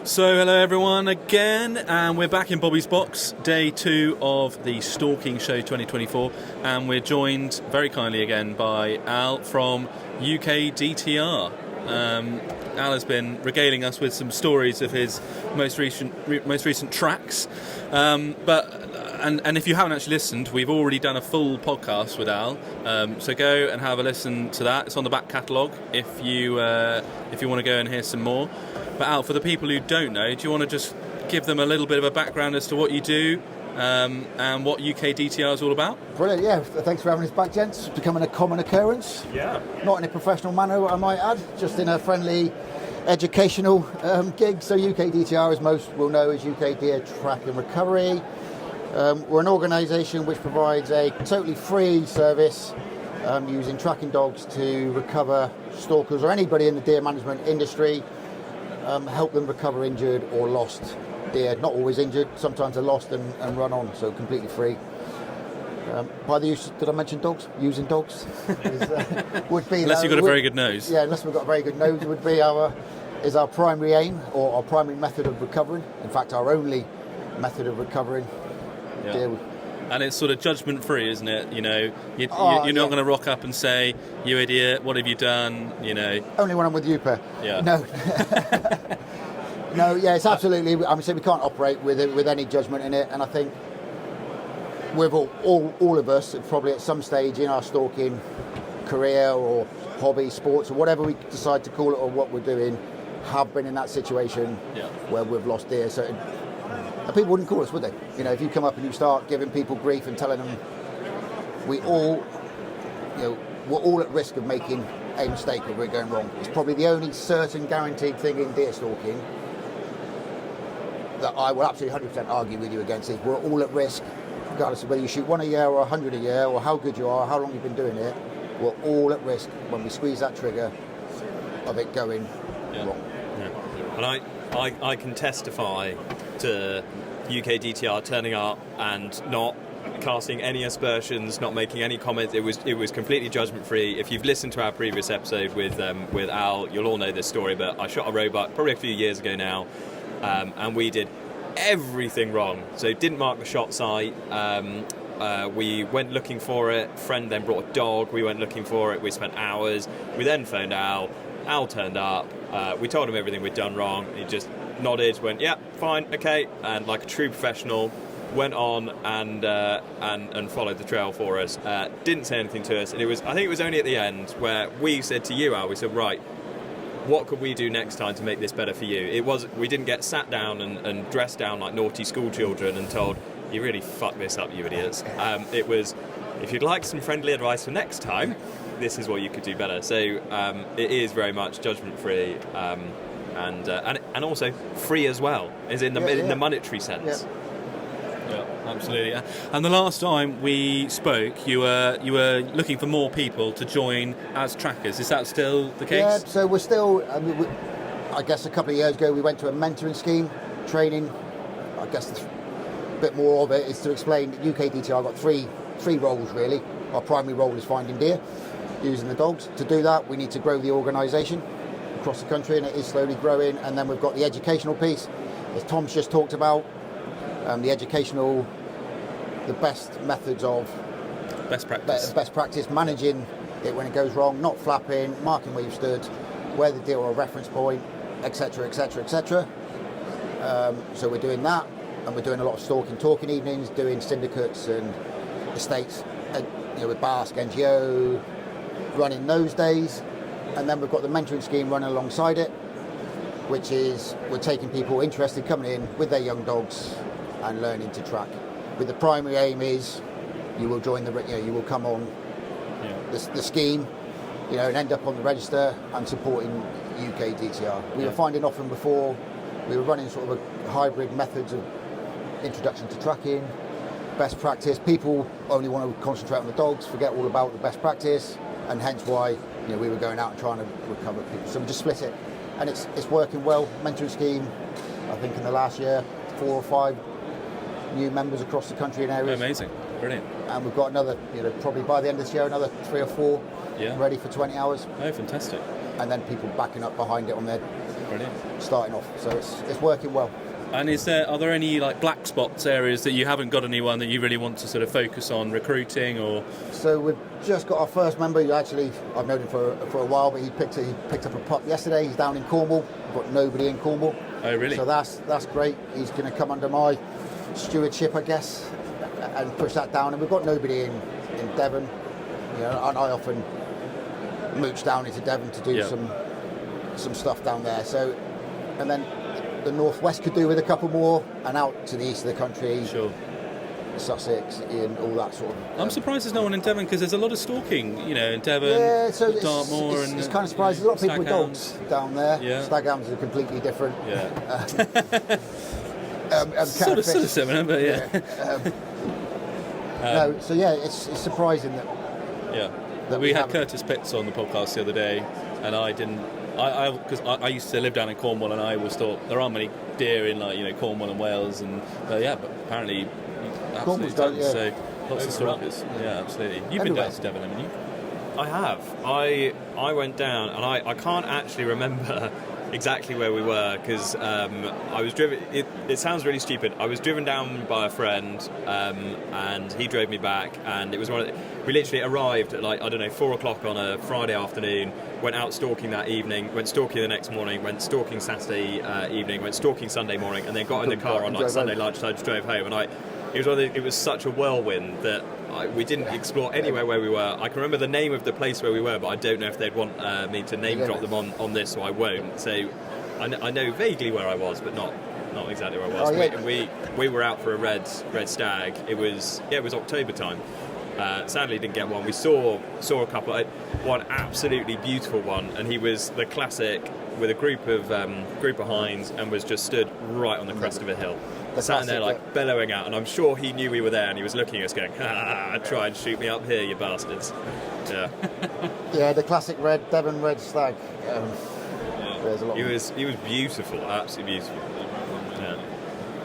So hello everyone again, and we're back in Bobby's Box, day 2 of the Stalking Show 2024, and we're joined very kindly again by Al from UKDTR. Al has been regaling us with some stories of his most recent tracks, and if you haven't actually listened, we've already done a full podcast with Al, so go and have a listen to that. It's on the back catalogue if you want to go and hear some more. But Al, for the people who don't know, do you want to just give them a little bit of a background as to what you do and what UKDTR is all about? Brilliant, yeah. Thanks for having us back, gents. It's becoming a common occurrence. Yeah. Not in a professional manner, I might add, just in a friendly, educational gig. So UKDTR, as most will know, is UK Deer Track and Recovery. We're an organisation which provides a totally free service using tracking dogs to recover stalkers or anybody in the deer management industry. Help them recover injured or lost deer. Not always injured, sometimes they're lost and run on, so completely free. By the use, did I mention dogs? Using dogs would be unless you've got a very good nose. Yeah, unless we've got a very good nose, would be our primary aim or our primary method of recovering. In fact, our only method of recovering deer. And it's sort of judgment free, isn't it? You know, you're not going to rock up and say, "You idiot, what have you done?" You know. Only when I'm with you, Per. Yeah. No. No, yeah, it's absolutely. I mean, so we can't operate with any judgment in it, and I think with all of us, probably at some stage in our stalking career or hobby, sports, or whatever we decide to call it, or what we're doing, have been in that situation where we've lost deer. So. And people wouldn't call us, would they? You know, if you come up and you start giving people grief and telling them we're all at risk of making a mistake or we're going wrong. It's probably the only certain guaranteed thing in deer stalking that I will absolutely 100% argue with you against is we're all at risk, regardless of whether you shoot 1 a year or 100 a year or how good you are, how long you've been doing it. We're all at risk when we squeeze that trigger of it going wrong. Yeah. And I can testify to UKDTR turning up and not casting any aspersions, not making any comments. It was completely judgment free. If you've listened to our previous episode with Al, you'll all know this story. But I shot a roebuck probably a few years ago now, and we did everything wrong. So didn't mark the shot site. We went looking for it. Friend then brought a dog. We went looking for it. We spent hours. We then phoned Al. Al turned up. We told him everything we'd done wrong. He just nodded, went, yeah, fine, okay, and like a true professional, went on and followed the trail for us. Didn't say anything to us, and I think it was only at the end where we said to you, Al, we said, right, what could we do next time to make this better for you? We didn't get sat down and dressed down like naughty school children and told, you really fucked this up, you idiots. It was, if you'd like some friendly advice for next time, this is what you could do better. So it is very much judgment free, and also free as well, is in the monetary sense. Yeah, absolutely. And the last time we spoke, you were looking for more people to join as trackers. Is that still the case? Yeah. So we're still. I guess a couple of years ago we went to a mentoring scheme, training. I guess a bit more of it is to explain that UKDTR got three roles really. Our primary role is finding deer, using the dogs. To do that, we need to grow the organisation across the country, and it is slowly growing. And then we've got the educational piece, as Tom's just talked about, the best methods of best practice, managing it when it goes wrong, not flapping, marking where you've stood, where the deer or a reference point, etc., etc., etc. So we're doing that, and we're doing a lot of talking evenings, doing syndicates and estates, with Basque, NGO, running those days. And then we've got the mentoring scheme running alongside it, which is we're taking people interested coming in with their young dogs and learning to track. But the primary aim is you will join you will come on the scheme, and end up on the register and supporting UKDTR. We were finding often before we were running sort of a hybrid methods of introduction to tracking, best practice. People only want to concentrate on the dogs, forget all about the best practice, and hence why we were going out and trying to recover people. So we just split it, and it's working well. Mentoring scheme, I think in the last year, 4 or 5 new members across the country in areas. Amazing, brilliant. And we've got another, probably by the end of this year, another 3 or 4 ready for 20 hours. Oh, fantastic. And then people backing up behind it on their starting off. So it's working well. And are there any like black spots areas that you haven't got anyone that you really want to sort of focus on recruiting or? So we've just got our first member. Actually, I've known him for a while, but he picked up a pup yesterday. He's down in Cornwall. We've got nobody in Cornwall. Oh, really? So that's great. He's going to come under my stewardship, I guess, and push that down. And we've got nobody in Devon. You know, and I often mooch down into Devon to do some stuff down there. So, and then the northwest could do with a couple more, and out to the east of the country, sure, Sussex, and all that sort of. I'm surprised there's no one in Devon because there's a lot of stalking, you know, in Devon, Dartmoor, and it's kind of surprising. There's a lot of people with staghounds dogs down there. Yeah. Staghounds are completely different. Yeah. Sort of similar, but yeah. No, so yeah, it's surprising that. Yeah. That we had Curtis Pitts on the podcast the other day, and because I used to live down in Cornwall, and I always thought there aren't many deer in Cornwall and Wales, and but apparently absolutely tons. So lots of stalkers. Yeah, absolutely. You've been down to Devon, haven't you? I have. I went down, and I can't actually remember exactly where we were because I was driven. It sounds really stupid. I was driven down by a friend, and he drove me back, and it was we literally arrived at 4 o'clock on a Friday afternoon. Went out stalking that evening. Went stalking the next morning. Went stalking Saturday evening. Went stalking Sunday morning, and then got in the car on Sunday lunchtime. Just drove home, and it was such a whirlwind that we didn't explore anywhere where we were. I can remember the name of the place where we were, but I don't know if they'd want me to name drop them on this, so I won't. So I know vaguely where I was, but not exactly where I was. Oh, yeah. We were out for a red stag. It was October time. Sadly, didn't get one. We saw a couple. One absolutely beautiful one, and he was the classic with a group of hinds, and was just stood right on the crest of a hill. Sat there bellowing out, and I'm sure he knew we were there, and he was looking at us going, try and shoot me up here, you bastards. Yeah. Yeah, the classic Devon red stag. There's a lot. He was beautiful, absolutely beautiful. Yeah.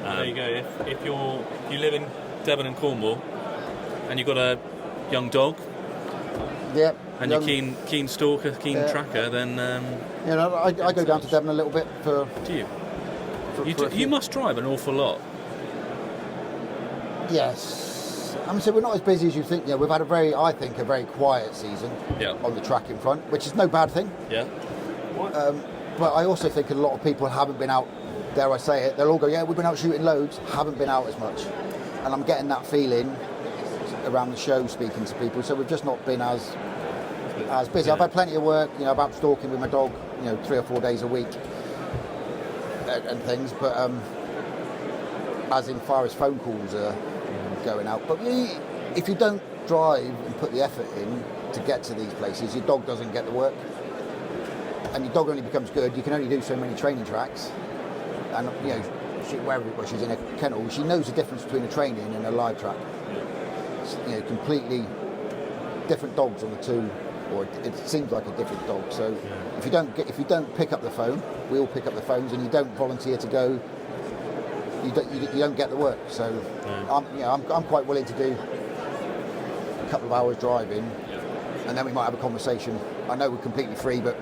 There you go. If you live in Devon and Cornwall, and you've got a young dog, and you're keen stalker, tracker, then I go down to Devon a little bit for. Do you? You must drive an awful lot. Yes. I mean, so we're not as busy as you think. Yeah, we've had a very quiet season on the tracking front, which is no bad thing. Yeah. But I also think a lot of people haven't been out, dare I say it, they'll all go, yeah, we've been out shooting loads, haven't been out as much. And I'm getting that feeling around the show speaking to people, so we've just not been as busy. I've had plenty of work, I'm out stalking with my dog, 3 or 4 days a week. And things, but as in far as phone calls are going out. But if you don't drive and put the effort in to get to these places, your dog doesn't get the work, and your dog only becomes good. You can only do so many training tracks, and wherever she's in a kennel, she knows the difference between a training and a live track. It's, completely different dogs on the two. Or it seems like a different dog. So if you don't pick up the phone, we all pick up the phones, and you don't volunteer to go, you don't get the work. So I'm quite willing to do a couple of hours driving, and then we might have a conversation. I know we're completely free, but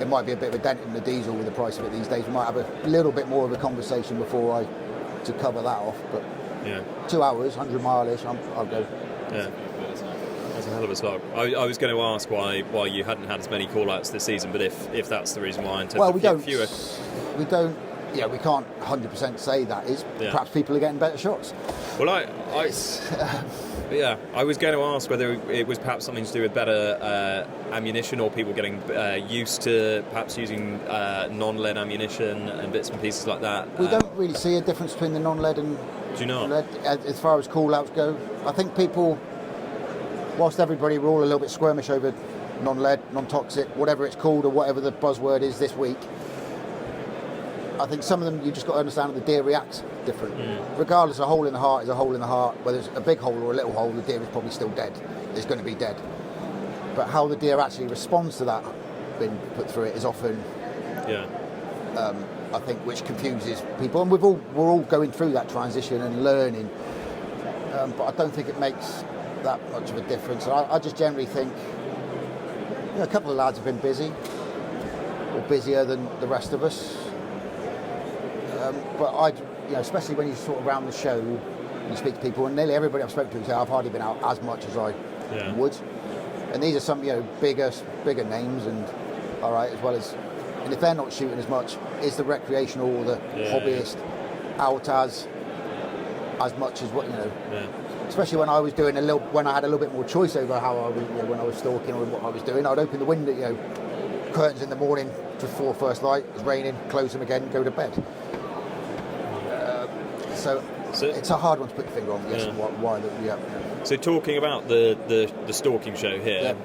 it might be a bit of a dent in the diesel with the price of it these days. We might have a little bit more of a conversation before to cover that off. But 2 hours, 100 mile-ish, I'll go. Yeah. That's a hell of a slog. I was going to ask why you hadn't had as many call-outs this season, but if that's the reason why, in terms of fewer. We don't. Yeah, we can't 100% say that is. Perhaps people are getting better shots. Well, I was going to ask whether it was perhaps something to do with better ammunition, or people getting used to perhaps using non-lead ammunition and bits and pieces like that. We don't really see a difference between the non-lead and do you not? lead as far as call-outs go. I think people, whilst we're all a little bit squirmish over non-lead, non-toxic, whatever it's called, or whatever the buzzword is this week, I think some of them, you just got to understand that the deer reacts different. Regardless, a hole in the heart is a hole in the heart. Whether it's a big hole or a little hole, the deer is probably still dead. It's going to be dead. But how the deer actually responds to that being put through it is often, I think, which confuses people. And we're all going through that transition and learning. But I don't think it makes that much of a difference. I just generally think a couple of lads have been busy. or busier than the rest of us. But especially when you sort of around the show, you speak to people, and nearly everybody I've spoken to say I've hardly been out as much as I would. And these are some bigger names, and all right, as well as, and if they're not shooting as much, is the recreational or the hobbyist out as much as what Especially when I was doing when I had a little bit more choice over how I was, when I was stalking or what I was doing, I'd open the window, curtains in the morning before first light. It's raining, close them again, go to bed. So it's a hard one to put your finger on. Yes, why. So talking about the Stalking Show here.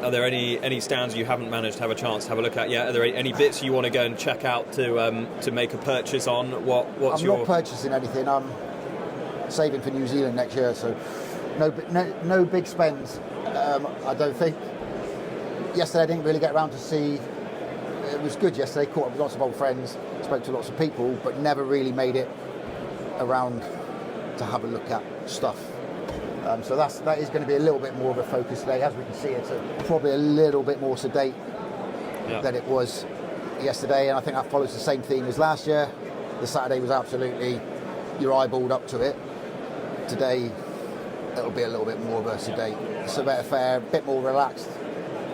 Are there any stands you haven't managed to have a chance to have a look at yet? Are there any bits you want to go and check out to make a purchase on? I'm not purchasing anything. I'm saving for New Zealand next year, so no big spends. I don't think. Yesterday I didn't really get around to see. It was good yesterday. Caught up with lots of old friends, spoke to lots of people, but never really made it around to have a look at stuff. So that is going to be a little bit more of a focus today. As we can see, it's probably a little bit more sedate than it was yesterday, and I think that follows the same theme as last year. The Saturday was absolutely, you're eyeballed up to it. Today, it'll be a little bit more of a sedate, survey affair, a bit more relaxed,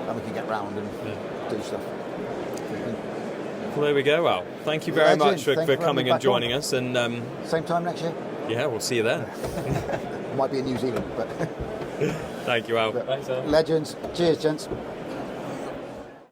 and we can get round and do stuff. Well, there we go, Al. Thank you very much for coming and joining us. And same time next year? Yeah, we'll see you then. Might be in New Zealand, but... Thank you, Al. Legends. Cheers, gents.